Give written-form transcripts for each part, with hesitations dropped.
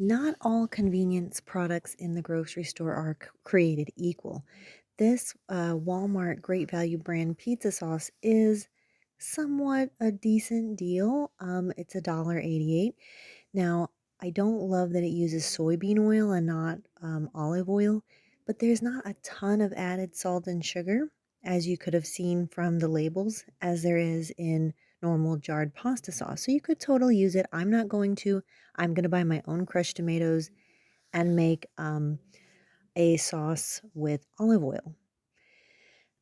Not all convenience products in the grocery store are created equal. This Walmart Great Value brand pizza sauce is somewhat a decent deal. It's $1.88. Now, I don't love that it uses soybean oil and not olive oil, but there's not a ton of added salt and sugar, as you could have seen from the labels, as there is in normal jarred pasta sauce. So you could totally use it. I'm not going to. I'm going to buy my own crushed tomatoes and make a sauce with olive oil.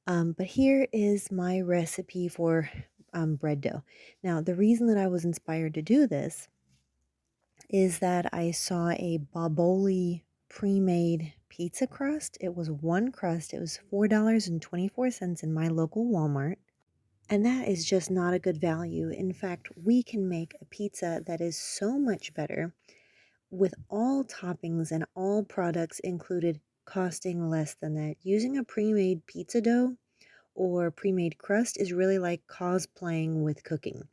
But here is my recipe for bread dough. Now, the reason that I was inspired to do this is that I saw a Boboli pre-made pizza crust. It was one crust. It was $4.24 in my local Walmart. And that is just not a good value. In fact, we can make a pizza that is so much better with all toppings and all products included costing less than that. Using a pre-made pizza dough or pre-made crust is really like cosplaying with cooking.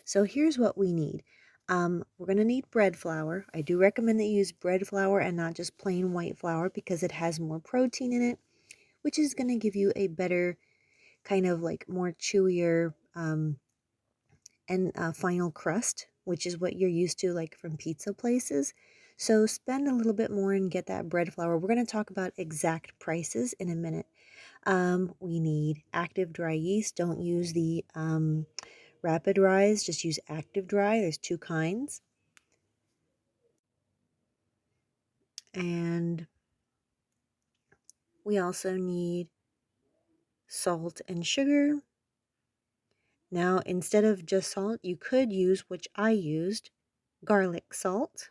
So here's what we need. We're going to need bread flour. I do recommend that you use bread flour and not just plain white flour because it has more protein in it, which is going to give you a better kind of like more chewier and final crust, which is what you're used to like from pizza places. So spend a little bit more and get that bread flour. We're going to talk about exact prices in a minute. We need active dry yeast. Don't use the rapid rise, just use active dry. There's two kinds. And we also need salt and sugar. Now, instead of just salt, you could use, which I used, garlic salt.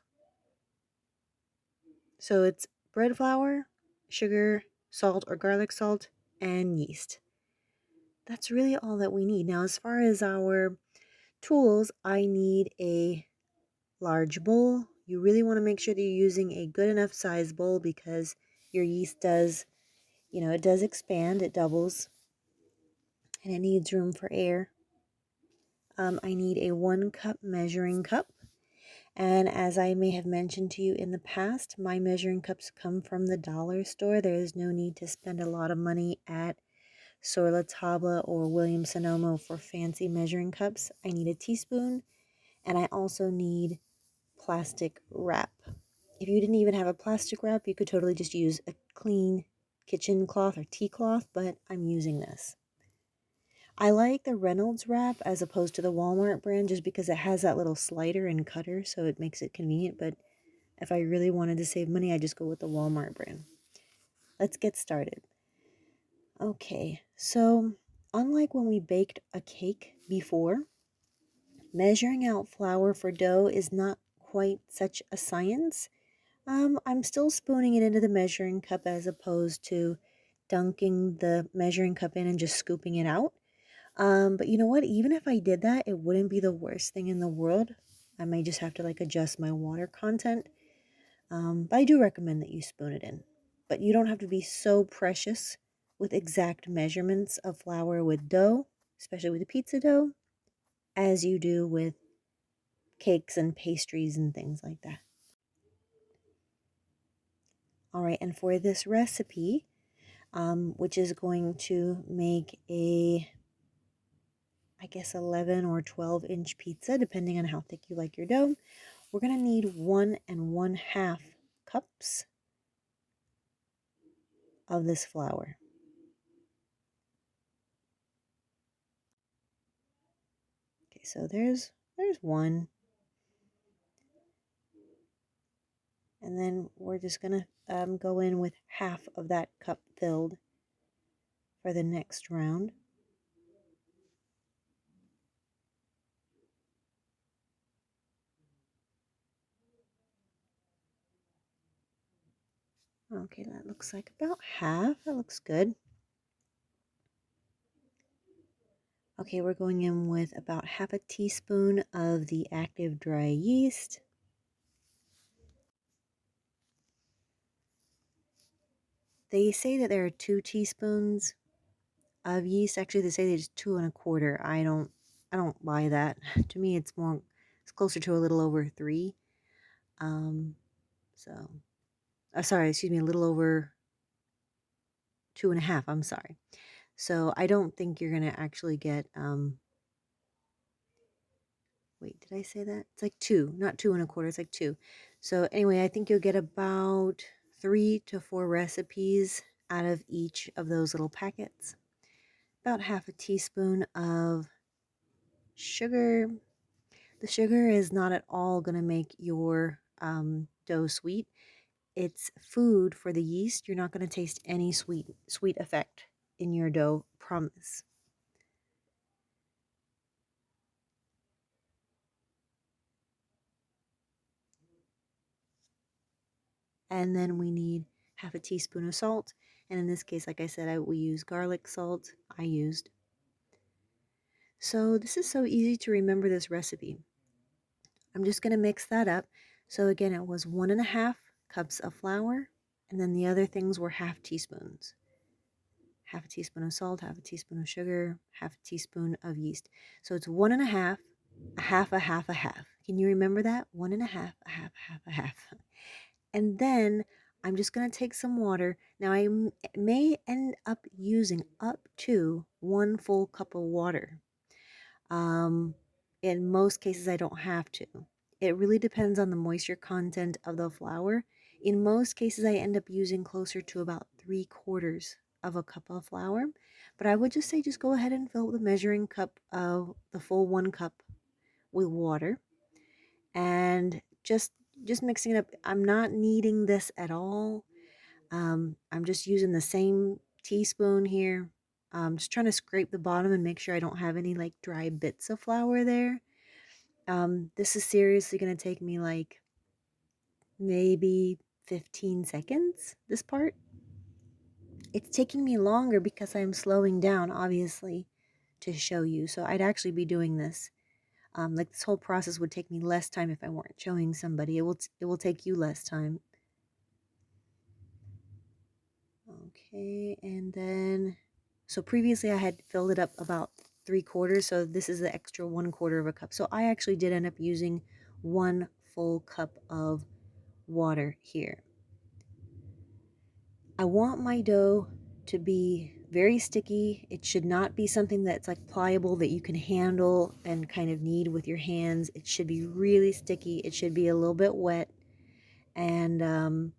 So it's bread flour, sugar, salt or garlic salt, and yeast. That's really all that we need. Now, as far as our tools, I need a large bowl. You really want to make sure that you're using a good enough size bowl because your yeast does, it does expand, it doubles, and it needs room for air. I need a 1 cup measuring cup. And as I may have mentioned to you in the past, my measuring cups come from the dollar store. There is no need to spend a lot of money at Sur La Table or Williams Sonoma for fancy measuring cups. I need a teaspoon, and I also need plastic wrap. If you didn't even have a plastic wrap, you could totally just use a clean kitchen cloth or tea cloth, but I'm using this. I like the Reynolds wrap as opposed to the Walmart brand just because it has that little slider and cutter, so it makes it convenient. But if I really wanted to save money, I just go with the Walmart brand. Let's get started. Okay, so unlike when we baked a cake before, measuring out flour for dough is not quite such a science. I'm still spooning it into the measuring cup as opposed to dunking the measuring cup in and just scooping it out. But you know what? Even if I did that, it wouldn't be the worst thing in the world. I may just have to like adjust my water content. But I do recommend that you spoon it in. But you don't have to be so precious with exact measurements of flour with dough, especially with the pizza dough, as you do with cakes and pastries and things like that. All right, and for this recipe, which is going to make I guess 11 or 12-inch pizza, depending on how thick you like your dough, we're going to need 1 1/2 cups of this flour. Okay, so there's one. And then we're just going to go in with half of that cup filled for the next round. Okay, that looks like about half. That looks good. Okay, we're going in with about half a teaspoon of the active dry yeast. They say that there are 2 teaspoons of yeast. Actually, they say there's 2 1/4. I don't buy that. To me, it's closer to a little over 3. So, sorry, excuse me, a little over 2.5. I'm sorry. So I don't think you're gonna actually get wait, did I say that? It's like 2, not 2 1/4, it's like 2. So anyway, I think you'll get about 3 to 4 recipes out of each of those little packets. About half a teaspoon of sugar. The sugar is not at all gonna make your dough sweet. It's food for the yeast. You're not gonna taste any sweet effect in your dough, promise. And then we need half a teaspoon of salt. And in this case, like I said, we use garlic salt. I used. So this is so easy to remember this recipe. I'm just going to mix that up. So again, it was 1.5 cups of flour. And then the other things were half teaspoons. Half a teaspoon of salt, half a teaspoon of sugar, half a teaspoon of yeast. So it's 1.5, a half, a half, a half. Can you remember that? 1.5, a half, a half, a half. And then I'm just going to take some water. Now I may end up using up to 1 full cup of water. In most cases, I don't have to. It really depends on the moisture content of the flour. In most cases, I end up using closer to about 3/4 of a cup of flour. But I would just say just go ahead and fill the measuring cup of the full 1 cup with water and just mixing it up. I'm not kneading this at all. I'm just using the same teaspoon here. Just trying to scrape the bottom and make sure I don't have any like dry bits of flour there. This is seriously going to take me like maybe 15 seconds, this part. It's taking me longer because I'm slowing down, obviously, to show you. So I'd actually be doing this. Like this whole process would take me less time if I weren't showing somebody. It will take you less time. Okay, and then so previously I had filled it up about 3/4, so this is the extra 1/4 of a cup. So I actually did end up using 1 full cup of water here. I want my dough to be very sticky. It should not be something that's like pliable that you can handle and kind of knead with your hands. It should be really sticky. It should be a little bit wet. And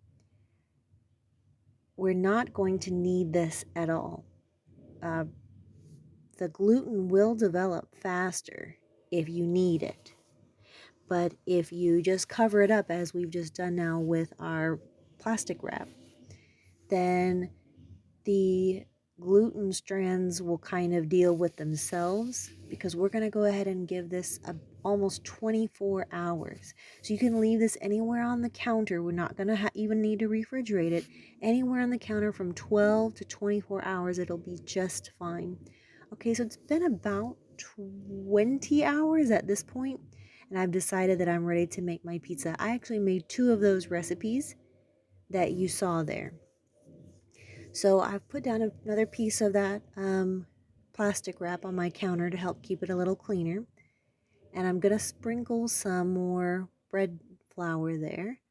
we're not going to knead this at all. Uh, the gluten will develop faster if you knead it. But if you just cover it up, as we've just done now with our plastic wrap, then the gluten strands will kind of deal with themselves, because we're going to go ahead and give this almost 24 hours. So you can leave this anywhere on the counter. We're not going to even need to refrigerate it. Anywhere on the counter from 12 to 24 hours, it'll be just fine. Okay, so it's been about 20 hours at this point, and I've decided that I'm ready to make my pizza. I actually made 2 of those recipes that you saw there. So I've put down another piece of that plastic wrap on my counter to help keep it a little cleaner. And I'm going to sprinkle some more bread flour there.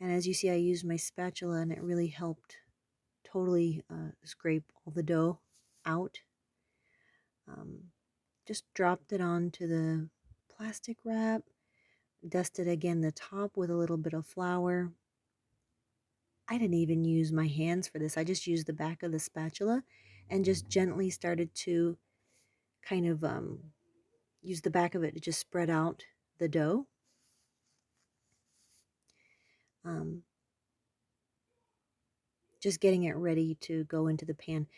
And as you see, I used my spatula and it really helped totally scrape all the dough out. Just dropped it onto the plastic wrap. Dusted again the top with a little bit of flour. I didn't even use my hands for this. I just used the back of the spatula and just gently started to kind of use the back of it to just spread out the dough. Just getting it ready to go into the pan.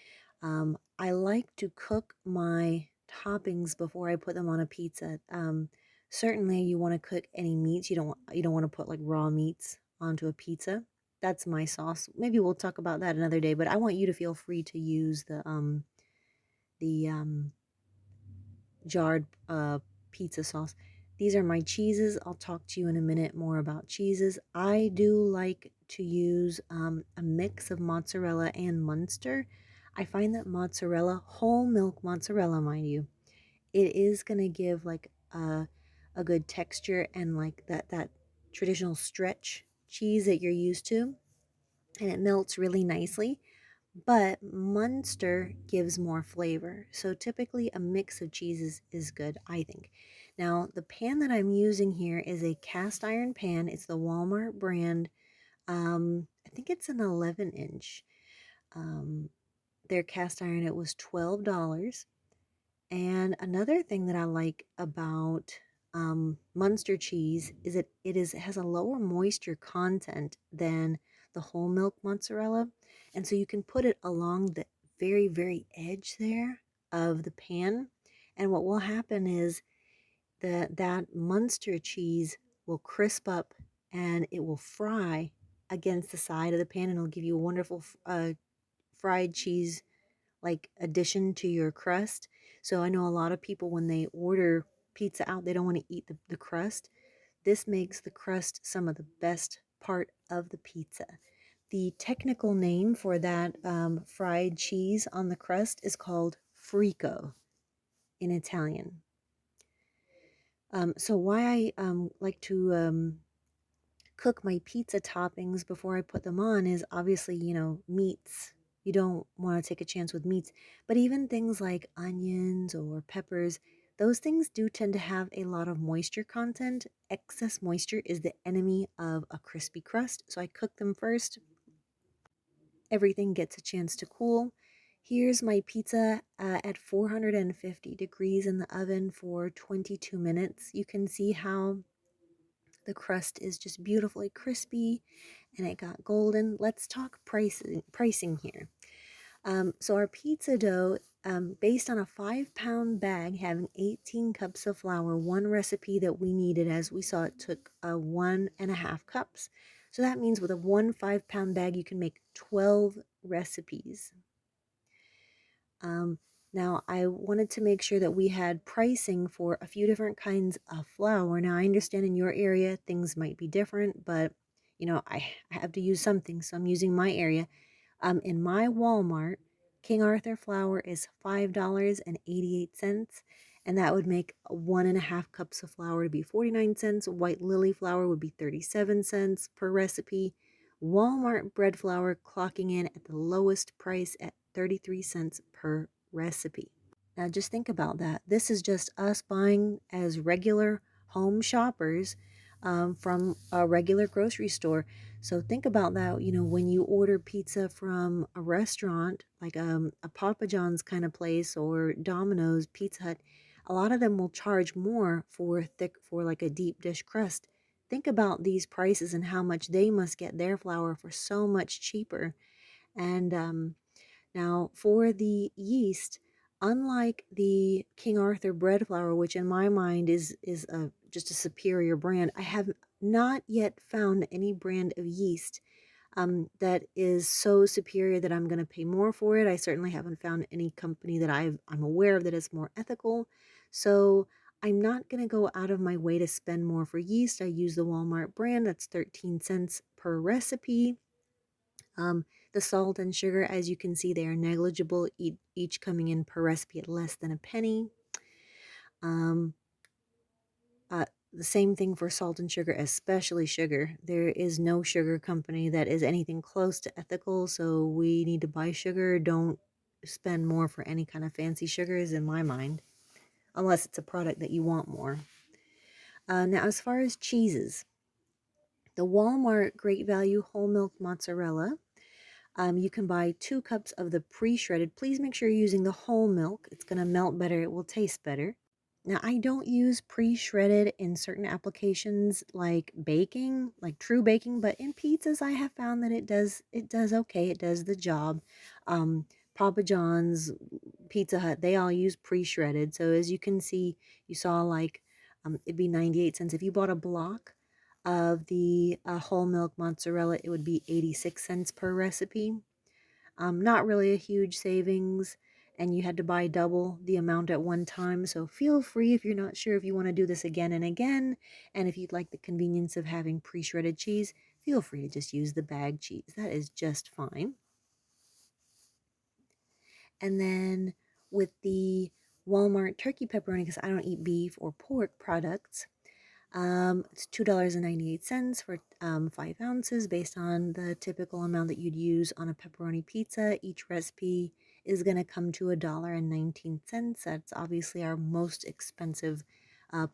I like to cook my toppings before I put them on a pizza. Certainly, you want to cook any meats. You don't want to put like raw meats onto a pizza. That's my sauce. Maybe we'll talk about that another day. But I want you to feel free to use the jarred pizza sauce. These are my cheeses. I'll talk to you in a minute more about cheeses. I do like to use a mix of mozzarella and Munster. I find that mozzarella, whole milk mozzarella, mind you, it is going to give like a good texture and like that traditional stretch cheese that you're used to, and it melts really nicely. But Munster gives more flavor. So typically a mix of cheeses is good, I think. Now, the pan that I'm using here is a cast iron pan. It's the Walmart brand. I think it's an 11 inch. Um, their cast iron, it was $12. And another thing that I like about Munster cheese is it has a lower moisture content than the whole milk mozzarella, and so you can put it along the very edge there of the pan, and what will happen is that Munster cheese will crisp up and it will fry against the side of the pan, and it'll give you a wonderful fried cheese like addition to your crust. So I know a lot of people when they order pizza out, they don't want to eat the crust. This makes the crust some of the best part of the pizza. The technical name for that fried cheese on the crust is called frico in Italian. So why I like to cook my pizza toppings before I put them on is obviously, meats. You don't want to take a chance with meats, but even things like onions or peppers, those things do tend to have a lot of moisture content. Excess moisture is the enemy of a crispy crust, so I cook them first. Everything gets a chance to cool. Here's my pizza at 450 degrees in the oven for 22 minutes. You can see how the crust is just beautifully crispy and it got golden. Let's talk pricing here. So our pizza dough, based on a 5-pound bag having 18 cups of flour, one recipe that we needed, as we saw, it took 1.5 cups. So that means with a 5-pound bag, you can make 12 recipes. Now, I wanted to make sure that we had pricing for a few different kinds of flour. Now, I understand in your area things might be different, but I have to use something, so I'm using my area. In my Walmart, King Arthur flour is $5.88, and that would make 1.5 cups of flour to be 49 cents. White Lily flour would be 37 cents per recipe. Walmart bread flour clocking in at the lowest price at 33 cents per recipe. Now just think about that. This is just us buying as regular home shoppers from a regular grocery store. So think about that, when you order pizza from a restaurant, like a Papa John's kind of place or Domino's, Pizza Hut, a lot of them will charge more for like a deep dish crust. Think about these prices and how much they must get their flour for so much cheaper. And now for the yeast, unlike the King Arthur bread flour, which in my mind is just a superior brand, I have not yet found any brand of yeast that is so superior that I'm going to pay more for it. I certainly haven't found any company that I'm aware of that is more ethical. So I'm not going to go out of my way to spend more for yeast. I use the Walmart brand. That's 13 cents per recipe. The salt and sugar, as you can see, they are negligible, each coming in per recipe at less than a penny. Um, the same thing for salt and sugar, especially sugar. There is no sugar company that is anything close to ethical, so we need to buy sugar. Don't spend more for any kind of fancy sugars in my mind, unless it's a product that you want more. Now, as far as cheeses, the Walmart Great Value Whole Milk Mozzarella, you can buy 2 cups of the pre-shredded. Please make sure you're using the whole milk. It's going to melt better. It will taste better. Now, I don't use pre-shredded in certain applications like baking, like true baking, but in pizzas I have found that it does okay. It does the job. Papa John's, Pizza Hut, they all use pre-shredded. So as you can see, you saw like it'd be 98 cents. If you bought a block of the whole milk mozzarella, it would be 86 cents per recipe. Not really a huge savings, and you had to buy double the amount at one time. So feel free, if you're not sure if you want to do this again and again, and if you'd like the convenience of having pre-shredded cheese, feel free to just use the bag cheese. That is just fine. And then with the Walmart turkey pepperoni, because I don't eat beef or pork products, It's $2.98 for 5 ounces based on the typical amount that you'd use on a pepperoni pizza. Each recipe is going to come to $1.19. That's obviously our most expensive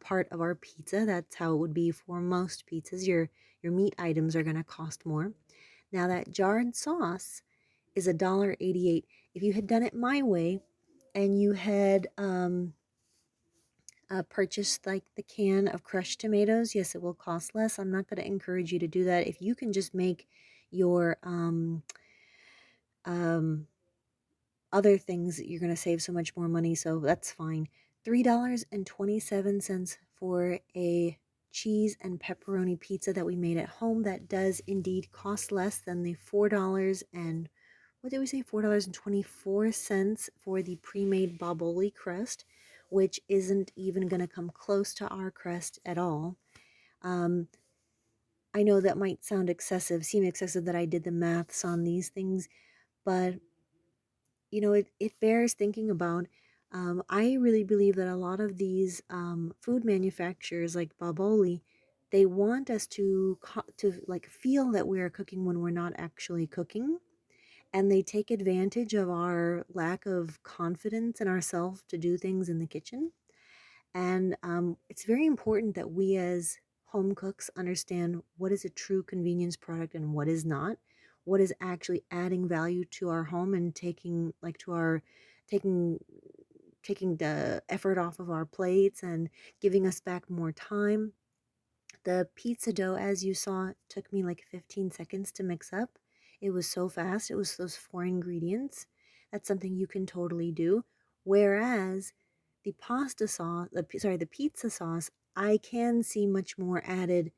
part of our pizza. That's how it would be for most pizzas. Your meat items are going to cost more. Now that jarred sauce is $1.88. If you had done it my way and you had purchased like the can of crushed tomatoes, yes, it will cost less. I'm not going to encourage you to do that. If you can just make your um, other things, you're going to save so much more money, so that's fine. $3.27 for a cheese and pepperoni pizza that we made at home. That does indeed cost less than the $4 and what did we say? $4.24 for the pre-made baboli crust, which isn't even going to come close to our crust at all. I know that might seem excessive that I did the maths on these things, but it bears thinking about. I really believe that a lot of these food manufacturers like Baboli, they want us to like feel that we are cooking when we're not actually cooking, and they take advantage of our lack of confidence in ourselves to do things in the kitchen. And it's very important that we as home cooks understand what is a true convenience product and what is not. What is actually adding value to our home and taking taking the effort off of our plates and giving us back more time. The pizza dough, as you saw, took me like 15 seconds to mix up. It was so fast. It was those four ingredients. That's something you can totally do. Whereas the pizza sauce, I can see much more added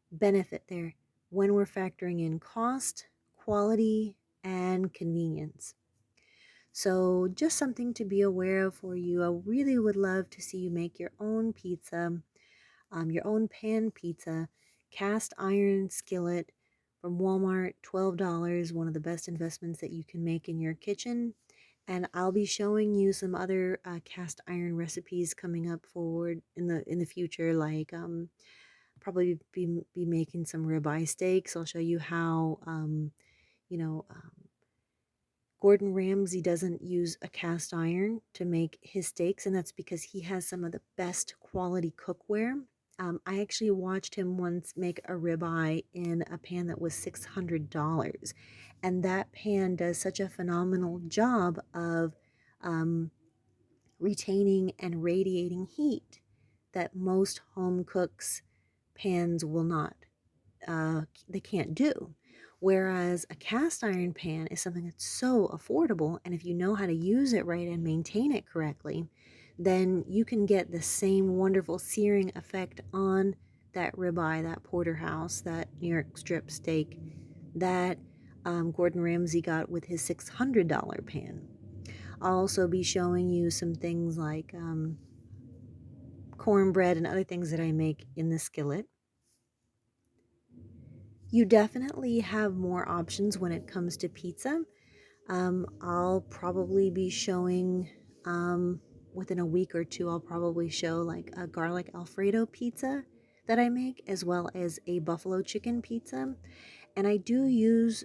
benefit there when we're factoring in cost, quality, and convenience. So just something to be aware of for you. I really would love to see you make your own pizza, your own pan pizza, cast iron skillet from Walmart, $12, one of the best investments that you can make in your kitchen. And I'll be showing you some other cast iron recipes coming up forward in the future, like probably be making some ribeye steaks. I'll show you how you know um, Gordon Ramsay doesn't use a cast iron to make his steaks, and that's because he has some of the best quality cookware. I actually watched him once make a ribeye in a pan that was $600, and that pan does such a phenomenal job of um, retaining and radiating heat that most home cooks' pans will not they can't do. Whereas a cast iron pan is something that's so affordable, and if you know how to use it right and maintain it correctly, then you can get the same wonderful searing effect on that ribeye, that porterhouse, that New York strip steak that Gordon Ramsay got with his $600 pan. I'll also be showing you some things like cornbread and other things that I make in the skillet. You definitely have more options when it comes to pizza. I'll probably be showing, within a week or two, I'll probably show like a garlic Alfredo pizza that I make, as well as a buffalo chicken pizza. And I do use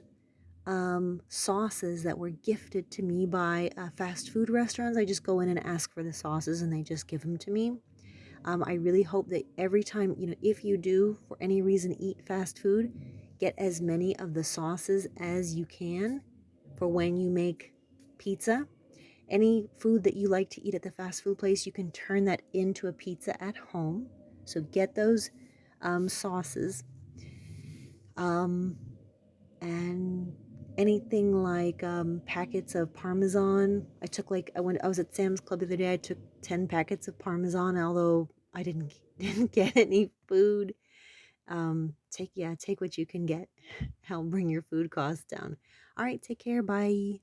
sauces that were gifted to me by fast food restaurants. I just go in and ask for the sauces and they just give them to me. I really hope that every time, if you do for any reason eat fast food, get as many of the sauces as you can for when you make pizza. Any food that you like to eat at the fast food place, you can turn that into a pizza at home. So get those sauces. Um, and anything like packets of Parmesan. I was at Sam's Club the other day. I took 10 packets of Parmesan, although I didn't get any food. Take what you can get. Help bring your food costs down. All right, take care. Bye.